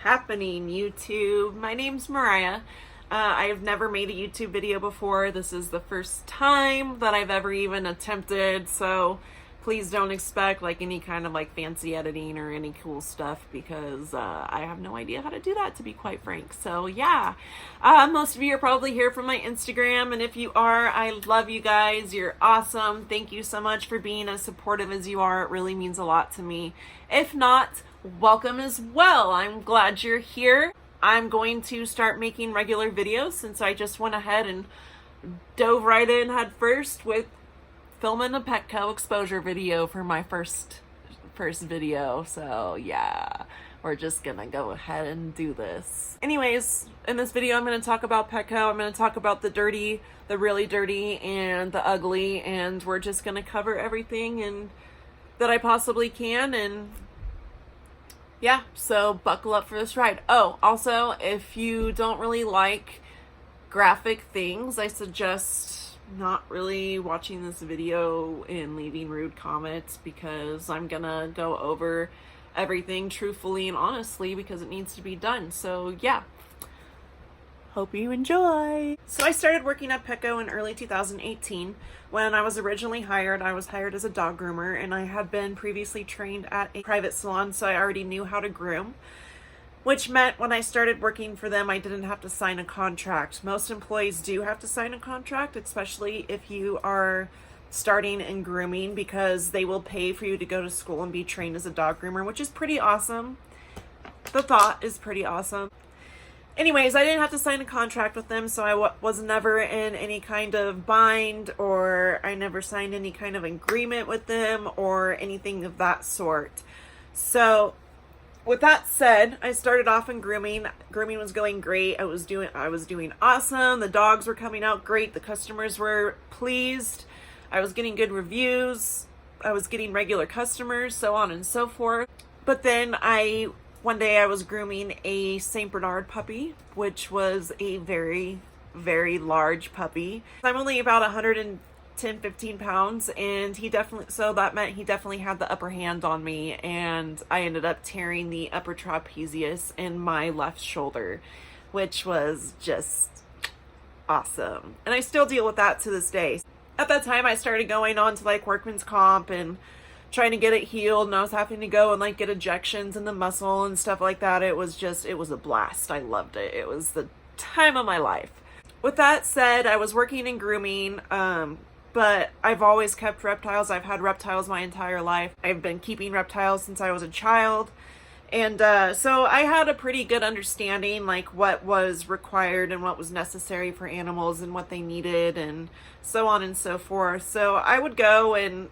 happening, YouTube? My name's Mariah. I have never made a YouTube video before. This is the first time that I've ever even attempted, so please don't expect like any kind of like fancy editing or any cool stuff because I have no idea how to do that, to be quite frank. So yeah, most of you are probably here from my Instagram, and if you are, I love you guys. You're awesome. Thank you so much for being as supportive as you are. It really means a lot to me. If not, welcome as well. I'm glad you're here. I'm going to start making regular videos since I just went ahead and dove right in head first with filming a Petco exposure video for my first video. So yeah, we're just gonna go ahead and do this. Anyways, in this video I'm gonna talk about Petco. I'm gonna talk about the dirty, the really dirty, and the ugly, and we're just gonna cover everything and that I possibly can. And yeah, so buckle up for this ride. Oh, also, if you don't really like graphic things, I suggest not really watching this video and leaving rude comments because I'm gonna go over everything truthfully and honestly because it needs to be done. So yeah, hope you enjoy. So I started working at Petco in early 2018. When I was originally hired, I was hired as a dog groomer, and I had been previously trained at a private salon, so I already knew how to groom, which meant when I started working for them, I didn't have to sign a contract. Most employees do have to sign a contract, especially if you are starting in grooming, because they will pay for you to go to school and be trained as a dog groomer, which is pretty awesome. The thought is pretty awesome. Anyways, I didn't have to sign a contract with them, so I was never in any kind of bind, or I never signed any kind of agreement with them or anything of that sort. So with that said, I started off in grooming. Grooming was going great. I was doing awesome. The dogs were coming out great. The customers were pleased. I was getting good reviews. I was getting regular customers, so on and so forth. But then one day I was grooming a St. Bernard puppy, which was a very, very large puppy. I'm only about 110, 15 pounds, and that meant he definitely had the upper hand on me, and I ended up tearing the upper trapezius in my left shoulder, which was just awesome. And I still deal with that to this day. At that time, I started going on to like workman's comp and trying to get it healed, and I was having to go and like get injections in the muscle and stuff like that. It was a blast. I loved it. It was the time of my life. With that said, I was working in grooming, but I've always kept reptiles. I've had reptiles my entire life. I've been keeping reptiles since I was a child. And so I had a pretty good understanding like what was required and what was necessary for animals and what they needed and so on and so forth. So I would go and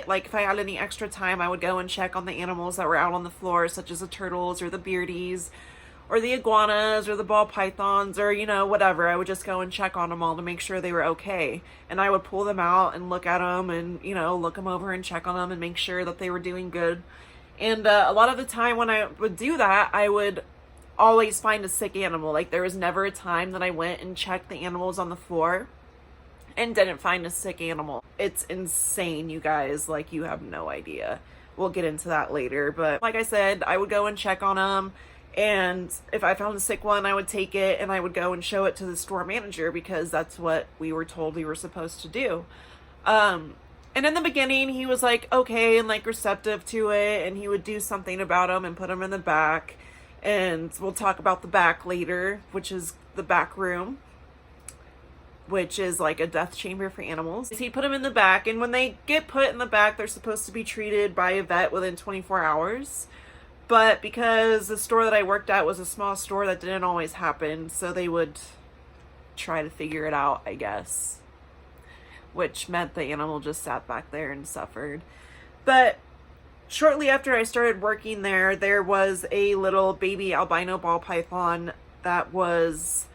like if I had any extra time, I would go and check on the animals that were out on the floor, such as the turtles or the beardies or the iguanas or the ball pythons or, whatever. I would just go and check on them all to make sure they were okay. And I would pull them out and look at them and, look them over and check on them and make sure that they were doing good. And a lot of the time when I would do that, I would always find a sick animal. Like there was never a time that I went and checked the animals on the floor and didn't find a sick animal. It's insane, you guys. Like, you have no idea. We'll get into that later. But like I said, I would go and check on them. And if I found a sick one, I would take it and I would go and show it to the store manager because that's what we were told we were supposed to do. And in the beginning, he was like, okay, and like receptive to it. And he would do something about them and put them in the back. And we'll talk about the back later, which is the back room, which is like a death chamber for animals. He put them in the back, and when they get put in the back, they're supposed to be treated by a vet within 24 hours. But because the store that I worked at was a small store, that didn't always happen, so they would try to figure it out, I guess. Which meant the animal just sat back there and suffered. But shortly after I started working there was a little baby albino ball python that was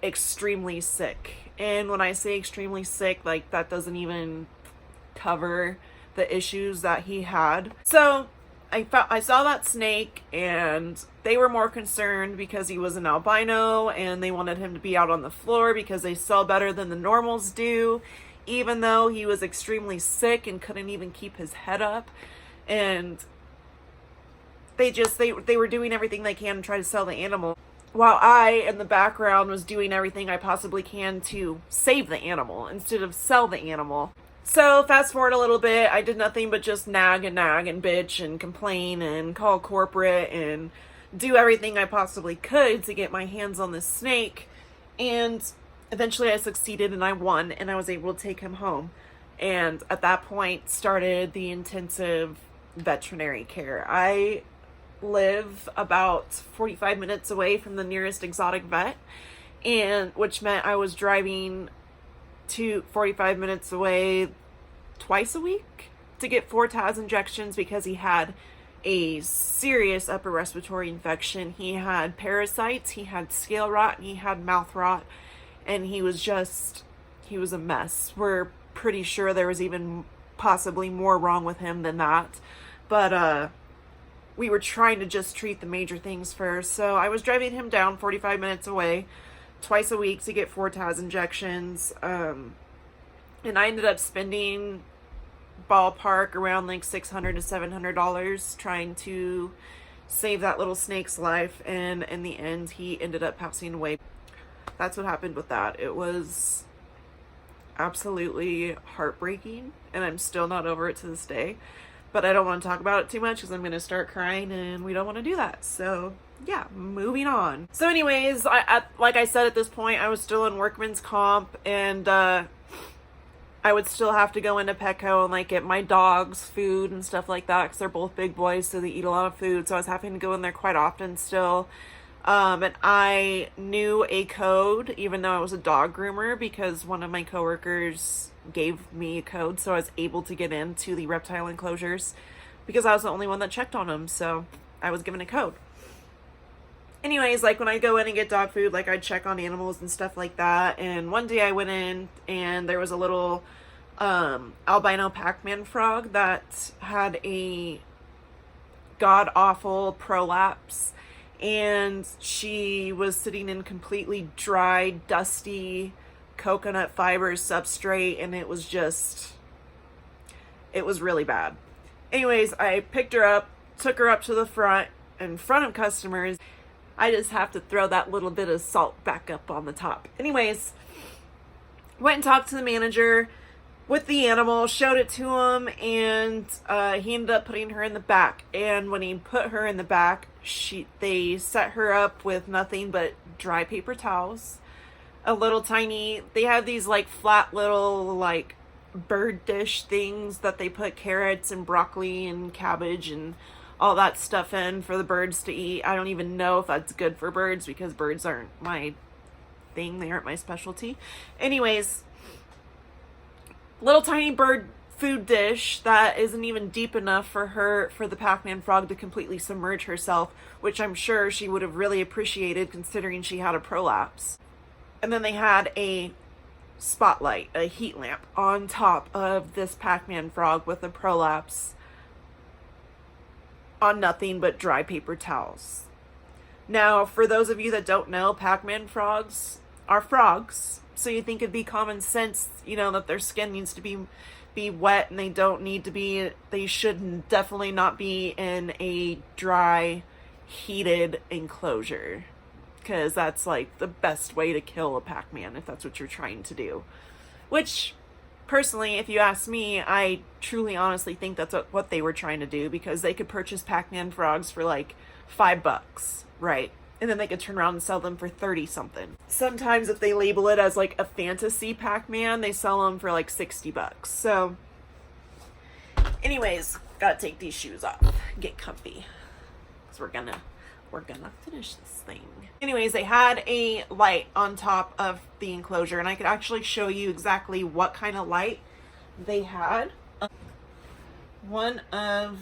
extremely sick. And when I say extremely sick, like that doesn't even cover the issues that he had. So I saw that snake, and they were more concerned because he was an albino and they wanted him to be out on the floor because they sell better than the normals do, even though he was extremely sick and couldn't even keep his head up. And they were doing everything they can to try to sell the animal, while I, in the background, was doing everything I possibly can to save the animal instead of sell the animal. So fast forward a little bit, I did nothing but just nag and bitch and complain and call corporate and do everything I possibly could to get my hands on this snake. And eventually I succeeded and I won, and I was able to take him home. And at that point started the intensive veterinary care. I live about 45 minutes away from the nearest exotic vet, and which meant I was driving to 45 minutes away twice a week to get 4 TAS injections because he had a serious upper respiratory infection. He had parasites, he had scale rot, and he had mouth rot, and he was a mess. We're pretty sure there was even possibly more wrong with him than that, but we were trying to just treat the major things first. So I was driving him down 45 minutes away twice a week to get 4 TAS injections, and I ended up spending ballpark around like $600 to $700 trying to save that little snake's life, and in the end he ended up passing away. That's what happened with that. It was absolutely heartbreaking, and I'm still not over it to this day, but I don't want to talk about it too much because I'm going to start crying, and we don't want to do that. So yeah, moving on. So anyways, like I said, at this point I was still in workman's comp, and I would still have to go into Petco and like get my dogs food and stuff like that because they're both big boys, so they eat a lot of food. So I was having to go in there quite often still. And I knew a code, even though I was a dog groomer, because one of my coworkers gave me a code, so I was able to get into the reptile enclosures because I was the only one that checked on them. So I was given a code. Anyways, like when I go in and get dog food, like I'd check on animals and stuff like that. And one day I went in and there was a little albino Pac-Man frog that had a god-awful prolapse. And she was sitting in completely dry, dusty coconut fiber substrate, and it was really bad. Anyways, I picked her up, took her up to the front, in front of customers. I just have to throw that little bit of salt back up on the top. Anyways, went and talked to the manager with the animal, showed it to him, and he ended up putting her in the back. And when he put her in the back, they set her up with nothing but dry paper towels, a little tiny, they have these like flat little like bird dish things that they put carrots and broccoli and cabbage and all that stuff in for the birds to eat. I don't even know if that's good for birds because birds aren't my thing. They aren't my specialty. Anyways, little tiny bird food dish that isn't even deep enough for the Pac-Man frog to completely submerge herself, which I'm sure she would have really appreciated considering she had a prolapse. And then they had a spotlight, a heat lamp on top of this Pac-Man frog with a prolapse on nothing but dry paper towels. Now, for those of you that don't know, Pac-Man frogs are frogs, so you think it'd be common sense, that their skin needs to be wet, and they should definitely not be in a dry, heated enclosure, because that's like the best way to kill a Pac-Man if that's what you're trying to do. Which, personally, if you ask me, I truly honestly think that's what they were trying to do, because they could purchase Pac-Man frogs for like $5, right? And then they could turn around and sell them for 30 something. Sometimes if they label it as like a fantasy Pac-Man, they sell them for like $60. So anyways, gotta take these shoes off, get comfy, because we're gonna finish this thing. Anyways, they had a light on top of the enclosure, and I could actually show you exactly what kind of light they had. One of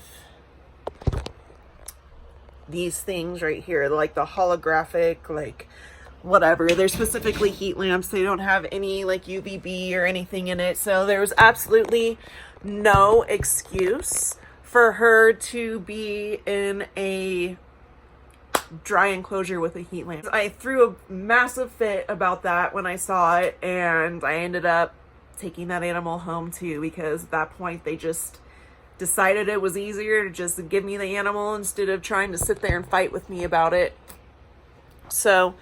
these things right here, like the holographic, like whatever, they're specifically heat lamps. They don't have any like UVB or anything in it, so there was absolutely no excuse for her to be in a dry enclosure with a heat lamp. I threw a massive fit about that when I saw it, and I ended up taking that animal home too, because at that point they just decided it was easier to just give me the animal instead of trying to sit there and fight with me about it. So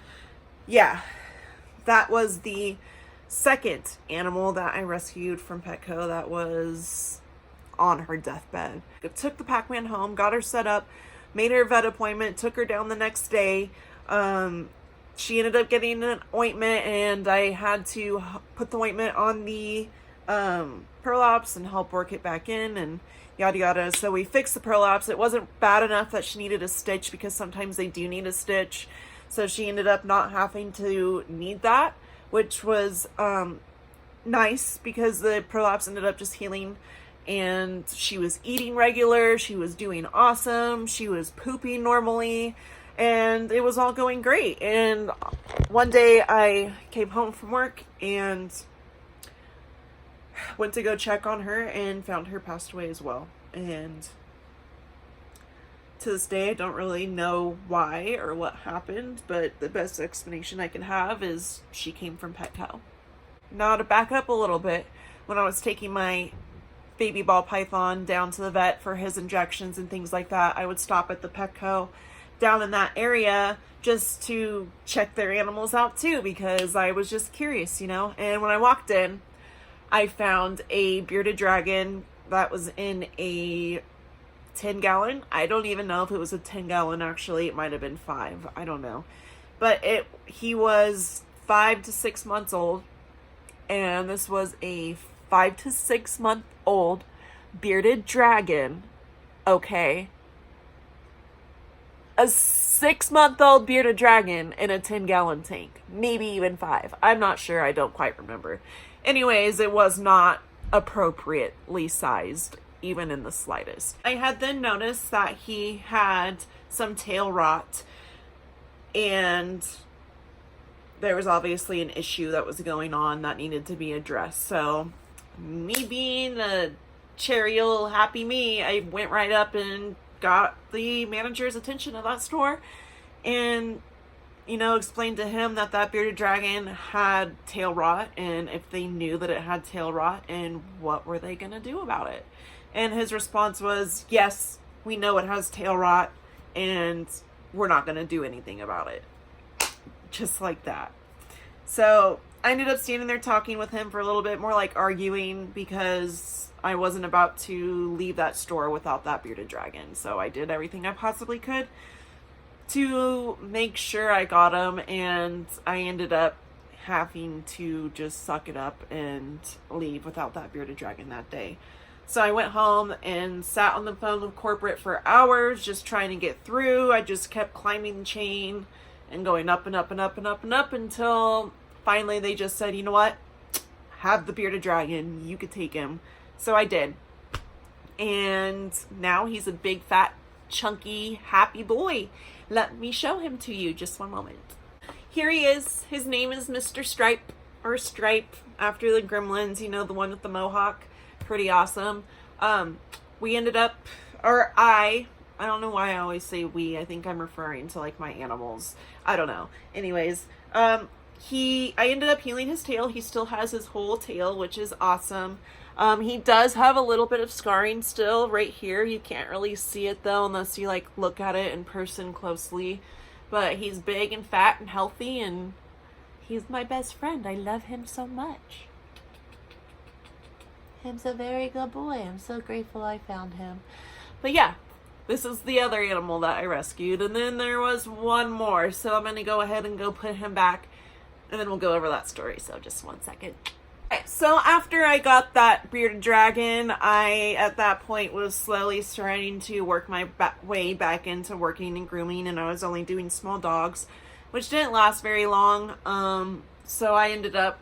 yeah, that was the second animal that I rescued from Petco that was on her deathbed. I took the Pac-Man home, got her set up, made her a vet appointment, took her down the next day. She ended up getting an ointment, and I had to put the ointment on the prolapse and help work it back in and yada yada. So we fixed the prolapse. It wasn't bad enough that she needed a stitch, because sometimes they do need a stitch. So she ended up not having to need that, which was nice, because the prolapse ended up just healing, and she was eating regular, she was doing awesome, she was pooping normally, and it was all going great. And one day I came home from work and went to go check on her and found her passed away as well. And to this day, I don't really know why or what happened, but the best explanation I can have is she came from Petco. Now, to back up a little bit, when I was taking my baby ball python down to the vet for his injections and things like that, I would stop at the Petco down in that area just to check their animals out too, because I was just curious, you know. And when I walked in, I found a bearded dragon that was in a 10-gallon. I don't even know if it was a 10-gallon, actually. It might have been 5. I don't know. But he was 5 to 6 months old. And this was a 5 to 6 month old bearded dragon. Okay. A 6-month-old bearded dragon in a 10-gallon tank. Maybe even 5. I'm not sure. I don't quite remember. Anyways, it was not appropriately sized, even in the slightest. I had then noticed that he had some tail rot, and there was obviously an issue that was going on that needed to be addressed. So me being a cherry little happy me, I went right up and got the manager's attention of that store and, you know, explained to him that that bearded dragon had tail rot, and if they knew that it had tail rot, and what were they going to do about it. And his response was, yes, we know it has tail rot, and we're not going to do anything about it. Just like that. So I ended up standing there talking with him for a little bit, more like arguing, because I wasn't about to leave that store without that bearded dragon. So I did everything I possibly could to make sure I got him, and I ended up having to just suck it up and leave without that bearded dragon that day. So I went home and sat on the phone with corporate for hours, just trying to get through. I just kept climbing the chain and going up and up and up and up and up until finally they just said, you know what? Have the bearded dragon. You could take him. So I did. And now he's a big, fat, chunky, happy boy. Let me show him to you. Just one moment. Here he is. His name is Mr. Stripe, or Stripe, after the Gremlins, you know, the one with the mohawk. Pretty awesome. We ended up, or I don't know why I always say we. I think I'm referring to like my animals. I don't know. Anyways, I ended up healing his tail. He still has his whole tail, which is awesome. He does have a little bit of scarring still right here. You can't really see it though unless you like look at it in person closely. But he's big and fat and healthy, and he's my best friend. I love him so much. Him's a very good boy. I'm so grateful I found him. But yeah, this is the other animal that I rescued. And then there was one more. So I'm going to go ahead and go put him back, and then we'll go over that story. So just one second. Okay, so after I got that bearded dragon, I, at that point, was slowly starting to work my way back into working and grooming, and I was only doing small dogs, which didn't last very long. So I ended up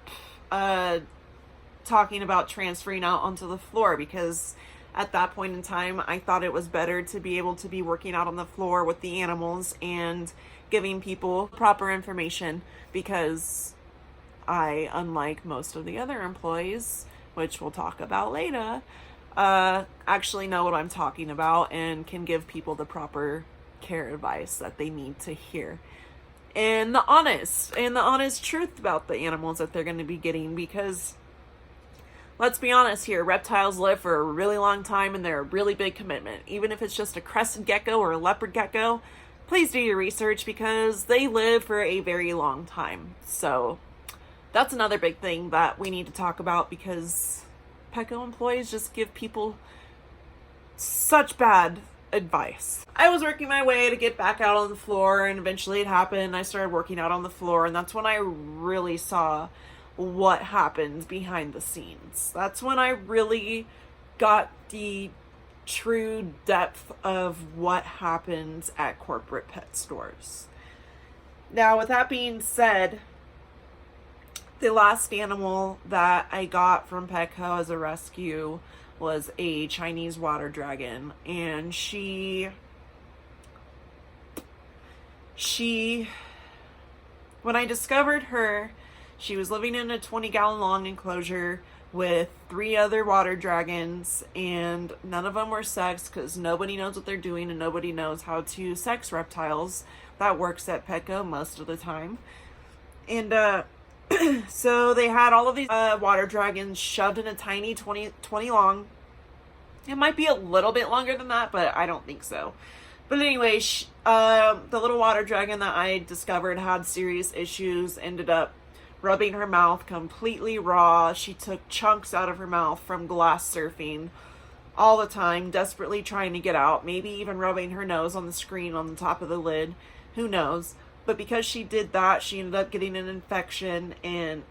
talking about transferring out onto the floor, because at that point in time, I thought it was better to be able to be working out on the floor with the animals and giving people proper information, because I, unlike most of the other employees, which we'll talk about later, actually know what I'm talking about and can give people the proper care advice that they need to hear. And the honest truth about the animals that they're going to be getting, because let's be honest here, reptiles live for a really long time and they're a really big commitment. Even if it's just a crested gecko or a leopard gecko, please do your research because they live for a very long time. So that's another big thing that we need to talk about because Petco employees just give people such bad advice. I was working my way to get back out on the floor, and eventually it happened. I started working out on the floor, and that's when I really saw what happens behind the scenes. That's when I really got the true depth of what happens at corporate pet stores. Now, with that being said, the last animal that I got from Petco as a rescue was a Chinese water dragon, and she when I discovered her, she was living in a 20-gallon long enclosure with 3 other water dragons, and none of them were sexed because nobody knows what they're doing and nobody knows how to sex reptiles. That works at Petco most of the time. And so they had all of these water dragons shoved in a tiny 20 long. It might be a little bit longer than that, but I don't think so. But anyway, the little water dragon that I discovered had serious issues, ended up rubbing her mouth completely raw. She took chunks out of her mouth from glass surfing all the time, desperately trying to get out, maybe even rubbing her nose on the screen on the top of the lid. Who knows? But because she did that, she ended up getting an infection in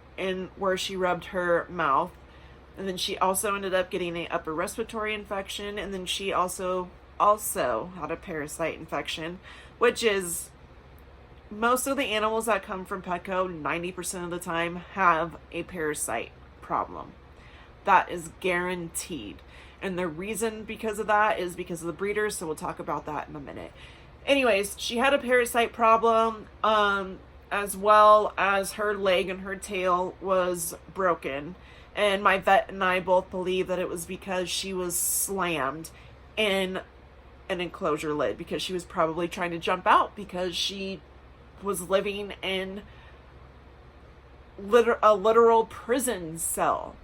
where she rubbed her mouth. And then she also ended up getting an upper respiratory infection. And then she also had a parasite infection, which is most of the animals that come from Petco, 90% of the time, have a parasite problem. That is guaranteed. And the reason because of that is because of the breeders. So we'll talk about that in a minute. Anyways, she had a parasite problem, as well as her leg and her tail was broken. And my vet and I both believe that it was because she was slammed in an enclosure lid, because she was probably trying to jump out because she was living in a literal prison cell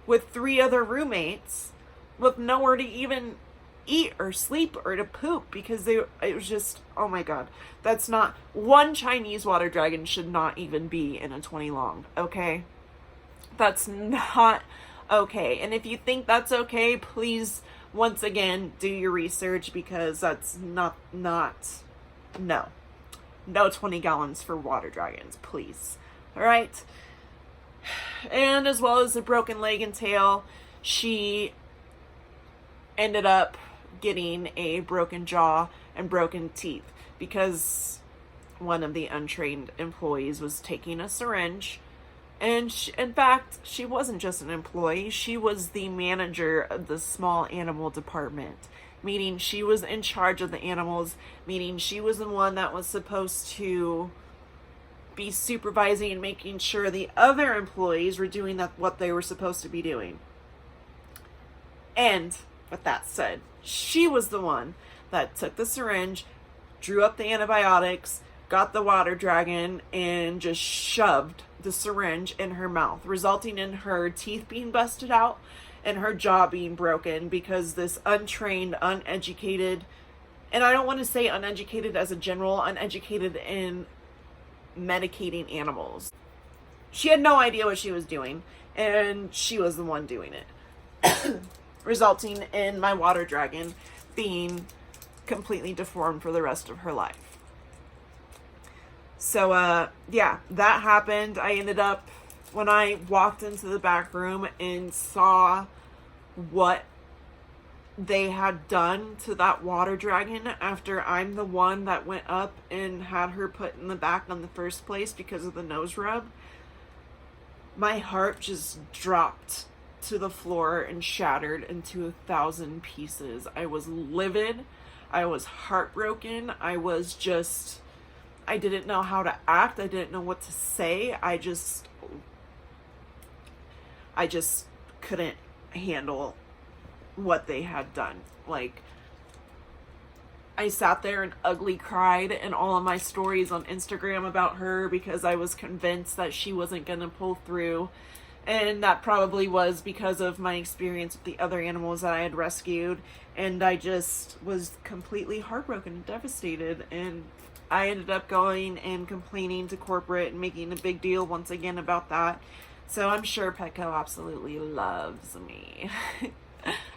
with 3 other roommates with nowhere to even eat or sleep or to poop, because it was just, oh my god, that's not, one Chinese water dragon should not even be in a 20 long, okay? That's not okay. And if you think that's okay, please, once again, do your research, because that's no 20 gallons for water dragons, please. All right. And as well as the broken leg and tail, she ended up getting a broken jaw and broken teeth because one of the untrained employees was taking a syringe. And in fact, she wasn't just an employee, she was the manager of the small animal department, meaning she was in charge of the animals, meaning she was the one that was supposed to be supervising and making sure the other employees were doing what they were supposed to be doing. And with that said, she was the one that took the syringe, drew up the antibiotics, got the water dragon, and just shoved the syringe in her mouth, resulting in her teeth being busted out and her jaw being broken because this untrained, uneducated, and I don't want to say uneducated as a general, uneducated in medicating animals. She had no idea what she was doing, and she was the one doing it. Resulting in my water dragon being completely deformed for the rest of her life. So, yeah, that happened. I ended up, when I walked into the back room and saw what they had done to that water dragon after I'm the one that went up and had her put in the back in the first place because of the nose rub, my heart just dropped to the floor and shattered into 1,000 pieces. I was livid. I was heartbroken. I didn't know how to act. I didn't know what to say. I just couldn't handle what they had done. Like, I sat there and ugly cried in all of my stories on Instagram about her because I was convinced that she wasn't going to pull through. And that probably was because of my experience with the other animals that I had rescued. And I just was completely heartbroken and devastated. And I ended up going and complaining to corporate and making a big deal once again about that. So I'm sure Petco absolutely loves me.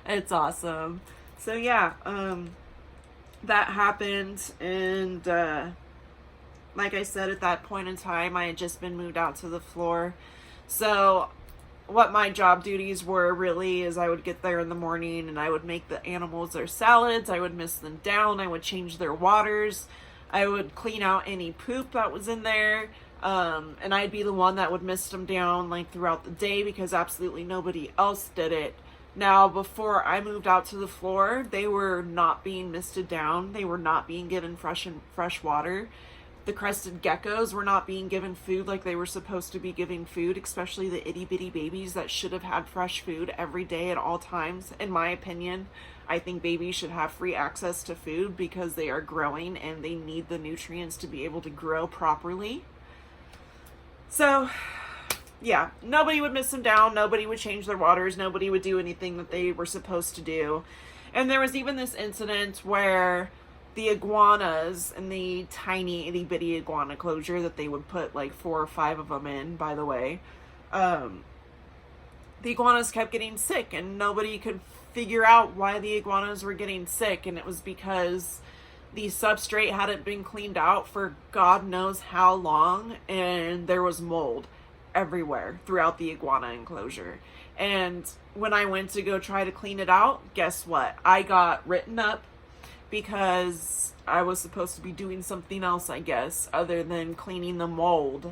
It's awesome. So yeah, that happened. And like I said, at that point in time, I had just been moved out to the floor. So what my job duties were really is I would get there in the morning and I would make the animals their salads. I would mist them down. I would change their waters. I would clean out any poop that was in there. And I'd be the one that would mist them down like throughout the day because absolutely nobody else did it. Now, before I moved out to the floor, they were not being misted down. They were not being given fresh water. The crested geckos were not being given food like they were supposed to be giving food, especially the itty bitty babies that should have had fresh food every day at all times. In my opinion, I think babies should have free access to food because they are growing and they need the nutrients to be able to grow properly. So, yeah, nobody would mist them down. Nobody would change their waters. Nobody would do anything that they were supposed to do. And there was even this incident where the iguanas in the tiny itty bitty iguana closure that they would put like 4 or 5 of them in, by the way, the iguanas kept getting sick and nobody could figure out why the iguanas were getting sick. And it was because the substrate hadn't been cleaned out for God knows how long, and there was mold everywhere throughout the iguana enclosure. And when I went to go try to clean it out, guess what? I got written up because I was supposed to be doing something else, I guess, other than cleaning the mold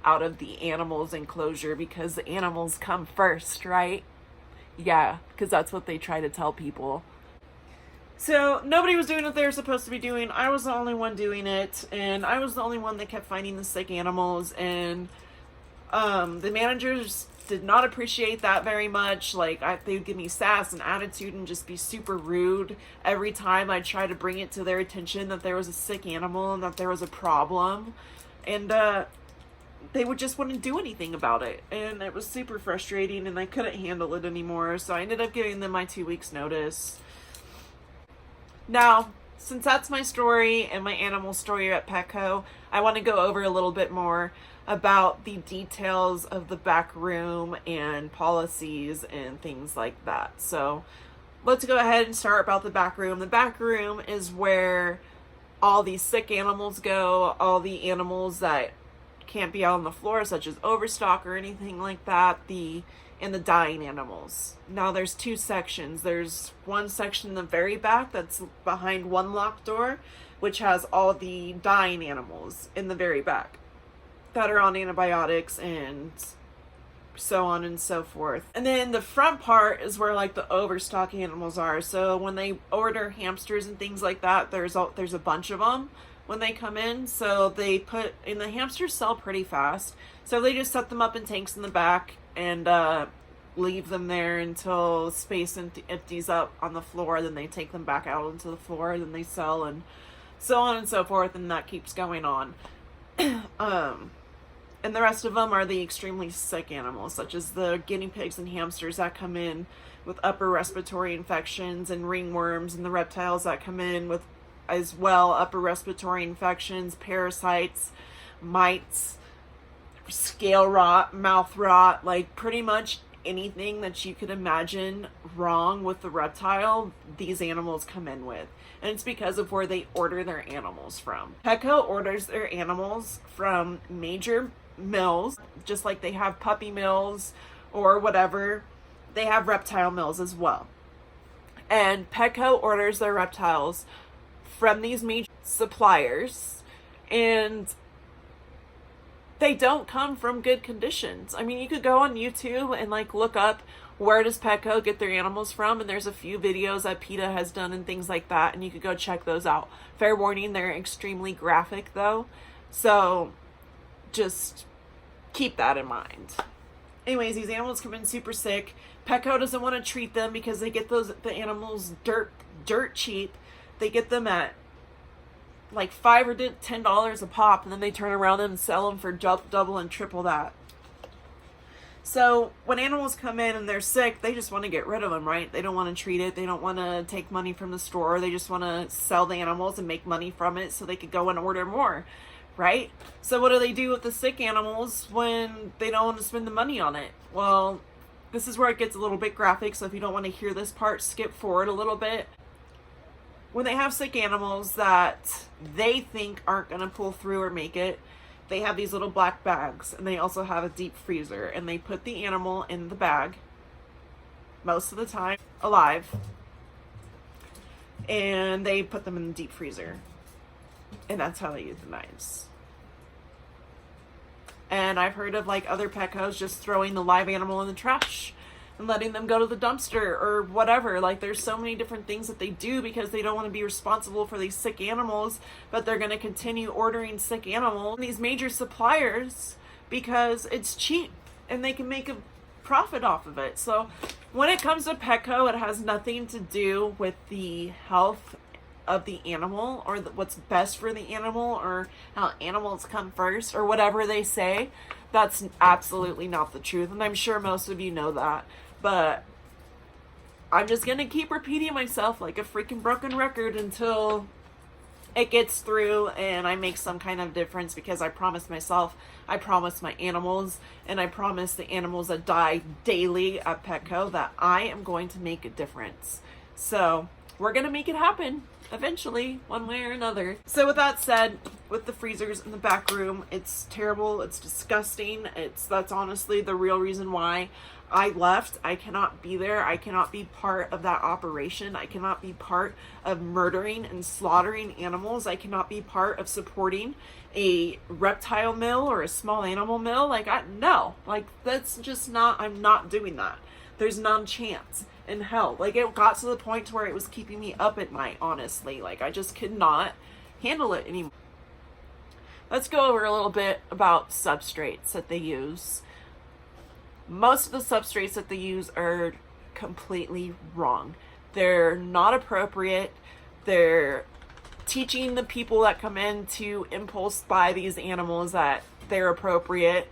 out of the animals' enclosure, because the animals come first, right? Yeah, because that's what they try to tell people. So nobody was doing what they were supposed to be doing. I was the only one doing it, and I was the only one that kept finding the sick animals, and the managers did not appreciate that very much. Like, they would give me sass and attitude and just be super rude every time I tried to bring it to their attention that there was a sick animal and that there was a problem. And they would just wouldn't do anything about it. And it was super frustrating and I couldn't handle it anymore. So I ended up giving them my 2 weeks notice. Now, since that's my story and my animal story at Petco, I want to go over a little bit more about the details of the back room and policies and things like that. So let's go ahead and start about the back room. The back room is where all these sick animals go, all the animals that can't be out on the floor, such as overstock or anything like that, and the dying animals. Now there's 2 sections. There's one section in the very back that's behind one locked door, which has all the dying animals in the very back that are on antibiotics and so on and so forth. And then the front part is where like the overstock animals are. So when they order hamsters and things like that, there's a bunch of them when they come in. So they put in, the hamsters sell pretty fast. So they just set them up in tanks in the back and leave them there until space empties up on the floor. Then they take them back out onto the floor, then they sell, and so on and so forth. And that keeps going on. And the rest of them are the extremely sick animals, such as the guinea pigs and hamsters that come in with upper respiratory infections, and ringworms, and the reptiles that come in with as well upper respiratory infections, parasites, mites, scale rot, mouth rot, like pretty much anything that you could imagine wrong with the reptile, these animals come in with. And it's because of where they order their animals from. Petco orders their animals from major mills, just like they have puppy mills or whatever. They have reptile mills as well. And Petco orders their reptiles from these major suppliers, and they don't come from good conditions. I mean, you could go on YouTube and like look up where does Petco get their animals from, and there's a few videos that PETA has done and things like that, and you could go check those out. Fair warning, they're extremely graphic though, so just keep that in mind. Anyways, these animals come in super sick. Petco doesn't want to treat them because they get the animals dirt cheap. They get them at like $5 or $10 a pop, and then they turn around and sell them for double and triple that. So when animals come in and they're sick, they just want to get rid of them, right? They don't want to treat it. They don't want to take money from the store. They just want to sell the animals and make money from it so they could go and order more, right? So what do they do with the sick animals when they don't want to spend the money on it? Well, this is where it gets a little bit graphic, so if you don't want to hear this part, skip forward a little bit. When they have sick animals that they think aren't going to pull through or make it, they have these little black bags, and they also have a deep freezer, and they put the animal in the bag, most of the time alive, and they put them in the deep freezer, and that's how they euthanize. And I've heard of like other Petcos just throwing the live animal in the trash and letting them go to the dumpster or whatever. Like, there's so many different things that they do because they don't want to be responsible for these sick animals, but they're going to continue ordering sick animals from these major suppliers because it's cheap and they can make a profit off of it. So when it comes to Petco, it has nothing to do with the health of the animal or what's best for the animal or how animals come first or whatever they say. That's absolutely not the truth, and I'm sure most of you know that, but I'm just gonna keep repeating myself like a freaking broken record until it gets through and I make some kind of difference, because I promised myself, I promised my animals, and I promised the animals that die daily at Petco that I am going to make a difference. So we're gonna make it happen eventually, one way or another. So with that said, with the freezers in the back room, it's terrible, it's disgusting. That's honestly the real reason why I left. I cannot be there. I cannot be part of that operation. I cannot be part of murdering and slaughtering animals. I cannot be part of supporting a reptile mill or a small animal mill. No, that's just not, I'm not doing that. There's not a chance in hell. Like, it got to the point to where it was keeping me up at night, honestly. Like, I just could not handle it anymore. Let's go over a little bit about substrates that they use. Most of the substrates that they use are completely wrong. They're not appropriate. They're teaching the people that come in to impulse buy these animals that they're appropriate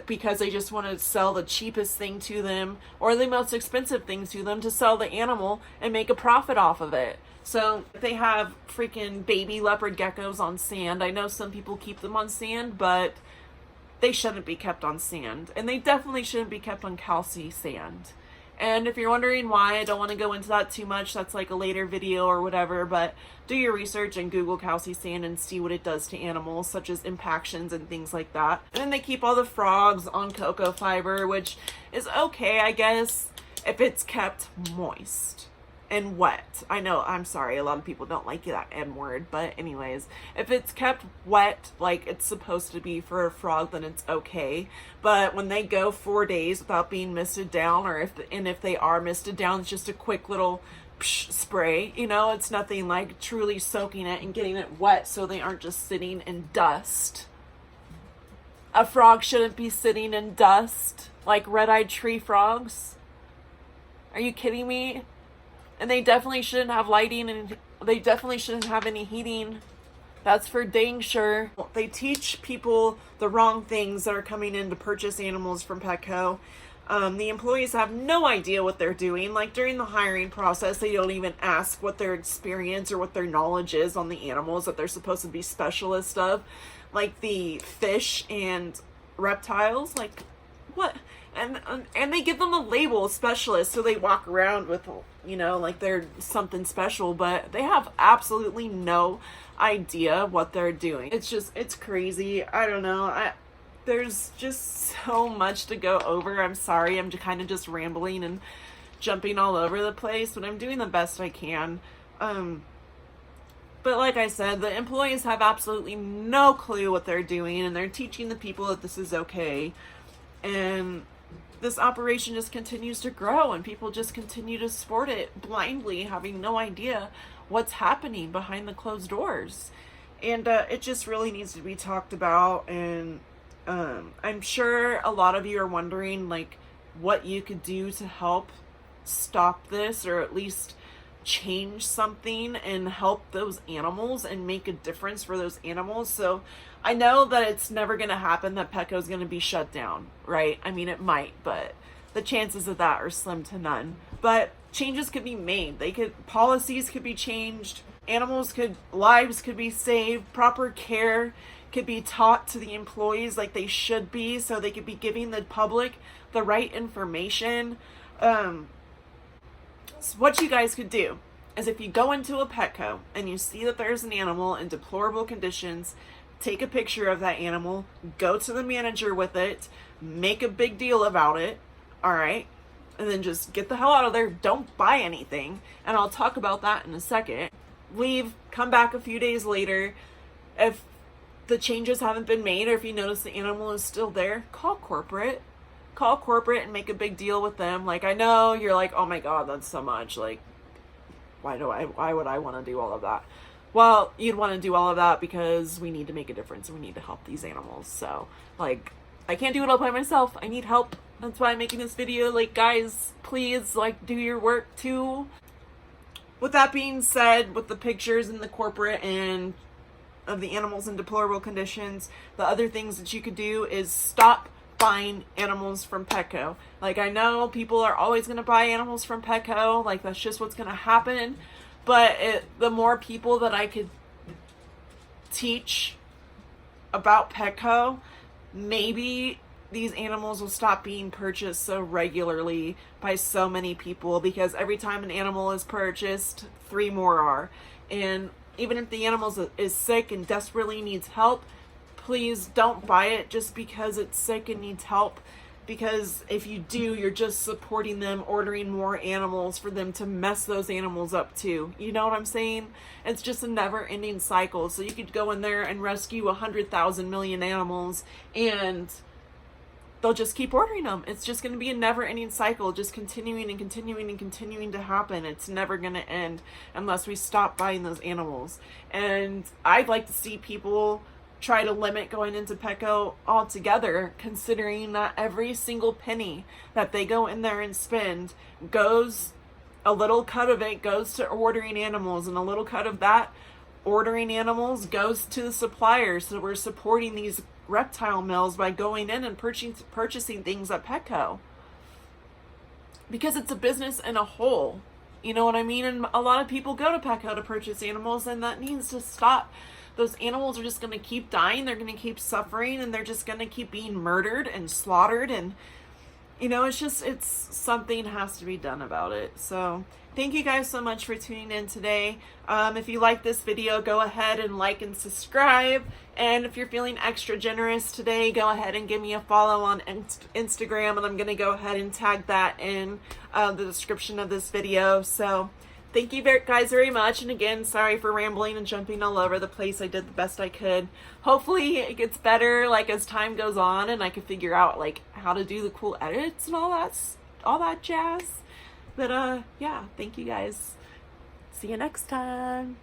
because they just want to sell the cheapest thing to them or the most expensive thing to them to sell the animal and make a profit off of it. So they have freaking baby leopard geckos on sand. I know some people keep them on sand, but they shouldn't be kept on sand. And they definitely shouldn't be kept on calci sand. And if you're wondering why, I don't want to go into that too much. That's like a later video or whatever, but do your research and Google calci sand and see what it does to animals, such as impactions and things like that. And then they keep all the frogs on cocoa fiber, which is okay, I guess, if it's kept moist and wet. I know, I'm sorry, a lot of people don't like that M word, but anyways, if it's kept wet like it's supposed to be for a frog, then it's okay. But when they go 4 days without being misted down, or if they are misted down, it's just a quick little spray, you know, it's nothing like truly soaking it and getting it wet so they aren't just sitting in dust. A frog shouldn't be sitting in dust like red-eyed tree frogs. Are you kidding me? And they definitely shouldn't have lighting, and they definitely shouldn't have any heating. That's for dang sure. They teach people the wrong things that are coming in to purchase animals from Petco. The employees have no idea what they're doing. Like, during the hiring process, they don't even ask what their experience or what their knowledge is on the animals that they're supposed to be specialists of. Like the fish and reptiles. Like, what? And they give them a label specialist, so they walk around with, you know, like they're something special, but they have absolutely no idea what they're doing. It's crazy. I don't know. There's just so much to go over. I'm sorry, I'm kind of just rambling and jumping all over the place, but I'm doing the best I can. But like I said, the employees have absolutely no clue what they're doing, and they're teaching the people that this is okay. And this operation just continues to grow, and people just continue to support it blindly, having no idea what's happening behind the closed doors. And it just really needs to be talked about. And I'm sure a lot of you are wondering, like, what you could do to help stop this, or at least change something and help those animals and make a difference for those animals. So I know that it's never going to happen that Petco is going to be shut down, right? I mean, it might, but the chances of that are slim to none. But changes could be made. Policies could be changed. Lives could be saved. Proper care could be taught to the employees like they should be, so they could be giving the public the right information. So what you guys could do is, if you go into a Petco and you see that there's an animal in deplorable conditions, take a picture of that animal, go to the manager with it, make a big deal about it, all right? And then just get the hell out of there. Don't buy anything. And I'll talk about that in a second. Leave, come back a few days later. If the changes haven't been made, or if you notice the animal is still there, call corporate and make a big deal with them. Like, I know you're like, oh my God, that's so much. Like, why would I want to do all of that? Well, you'd want to do all of that because we need to make a difference and we need to help these animals. So, like, I can't do it all by myself. I need help. That's why I'm making this video. Like, guys, please, like, do your work too. With that being said, with the pictures and the corporate and of the animals in deplorable conditions, the other things that you could do is stop buying animals from Petco. Like, I know people are always going to buy animals from Petco. Like, that's just what's going to happen. But the more people that I could teach about Petco, maybe these animals will stop being purchased so regularly by so many people, because every time an animal is purchased, 3 more are. And even if the animal is sick and desperately needs help, please don't buy it just because it's sick and needs help. Because if you do, you're just supporting them, ordering more animals for them to mess those animals up too. You know what I'm saying? It's just a never-ending cycle. So you could go in there and rescue 100,000 million animals, and they'll just keep ordering them. It's just going to be a never-ending cycle, just continuing and continuing and continuing to happen. It's never going to end unless we stop buying those animals. And I'd like to see people try to limit going into Petco altogether, considering that every single penny that they go in there and spend goes, a little cut of it goes to ordering animals, and a little cut of that ordering animals goes to the suppliers. So we're supporting these reptile mills by going in and purchasing things at Petco, because it's a business in a whole. You know what I mean? And a lot of people go to Petco to purchase animals, and that needs to stop. Those animals are just going to keep dying. They're going to keep suffering, and they're just going to keep being murdered and slaughtered. And, you know, it's something has to be done about it. So thank you guys so much for tuning in today. If you like this video, go ahead and like and subscribe. And if you're feeling extra generous today, go ahead and give me a follow on Instagram. And I'm going to go ahead and tag that in the description of this video. So thank you guys very much. And again, sorry for rambling and jumping all over the place. I did the best I could. Hopefully it gets better, like, as time goes on, and I can figure out, like, how to do the cool edits and all that jazz. But yeah, thank you guys. See you next time.